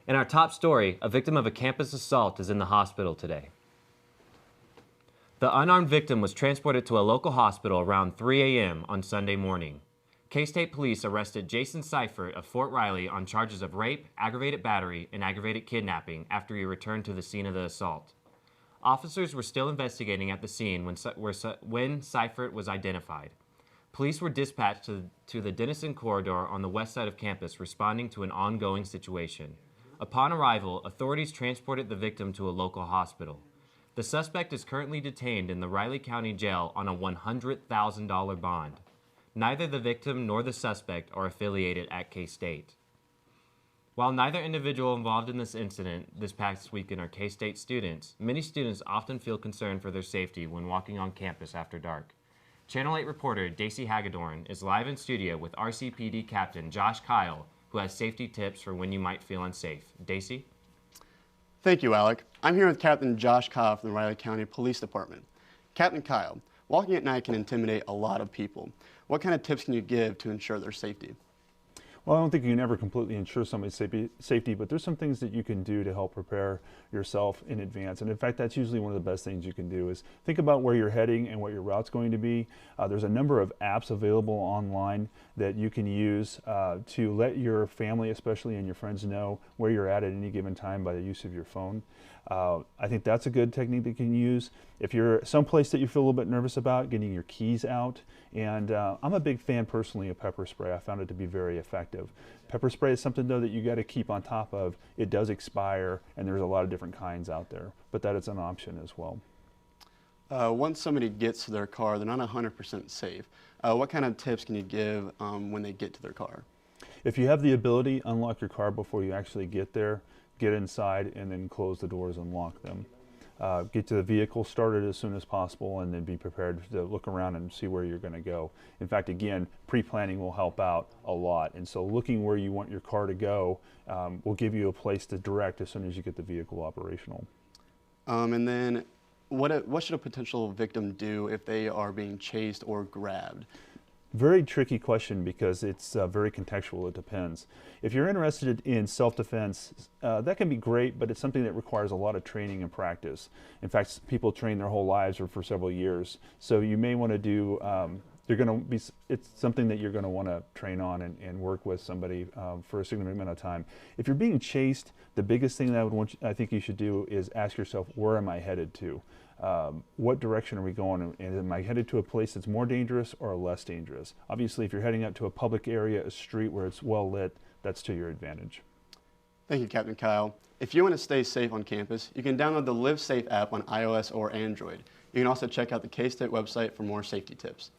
In our top story, a victim of a campus assault is in the hospital today. The unarmed victim was transported to a local hospital around 3 a.m. on Sunday morning. K-State police arrested Jason Seifert of Fort Riley on charges of rape, aggravated battery, and aggravated kidnapping after he returned to the scene of the assault. Officers were still investigating at the scene when Seifert was identified. Police were dispatched to the Denison corridor on the west side of campus, responding to an ongoing situation. Upon arrival, authorities transported the victim to a local hospital. The suspect is currently detained in the Riley County Jail on a $100,000 bond. Neither the victim nor the suspect are affiliated at K-State. While neither individual involved in this incident this past weekend are K-State students, many students often feel concerned for their safety when walking on campus after dark. Channel 8 reporter Daisy Hagedorn is live in studio with RCPD Captain Josh Kyle, who has safety tips for when you might feel unsafe. Daisy? Thank you, Alec. I'm here with Captain Josh Kyle from the Riley County Police Department. Captain Kyle, walking at night can intimidate a lot of people. What kind of tips can you give to ensure their safety? Well, I don't think you can ever completely ensure somebody's safety, but there's some things that you can do to help prepare yourself in advance. And in fact, that's usually one of the best things you can do is think about where you're heading and what your route's going to be. There's a number of apps available online that you can use to let your family, especially, and your friends know where you're at any given time by the use of your phone. I think that's a good technique that you can use. If you're someplace that you feel a little bit nervous about, getting your keys out. And I'm a big fan personally of pepper spray. I found it to be very effective. Pepper spray is something though that you got to keep on top of. It does expire and there's a lot of different kinds out there, but that is an option as well. Once somebody gets to their car, they're not 100% safe. What kind of tips can you give when they get to their car? If you have the ability, unlock your car before you actually get there, get inside and then close the doors and lock them. Get to the vehicle started as soon as possible and then be prepared to look around and see where you're going to go. In fact, again, pre-planning will help out a lot. And so looking where you want your car to go will give you a place to direct as soon as you get the vehicle operational. And then what should a potential victim do if they are being chased or grabbed? Very tricky question because it's very contextual. It depends. If you're interested in self-defense, that can be great, but it's something that requires a lot of training and practice. In fact, people train their whole lives or for several years. So you may want to do, it's something that you're going to want to train on and work with somebody for a significant amount of time. If you're being chased, the biggest thing that I think you should do is ask yourself, where am I headed to? What direction are we going, and am I headed to a place that's more dangerous or less dangerous? Obviously, if you're heading out to a public area, a street where it's well lit, that's to your advantage. Thank you, Captain Kyle. If you want to stay safe on campus, you can download the Live Safe app on iOS or Android. You can also check out the K-State website for more safety tips.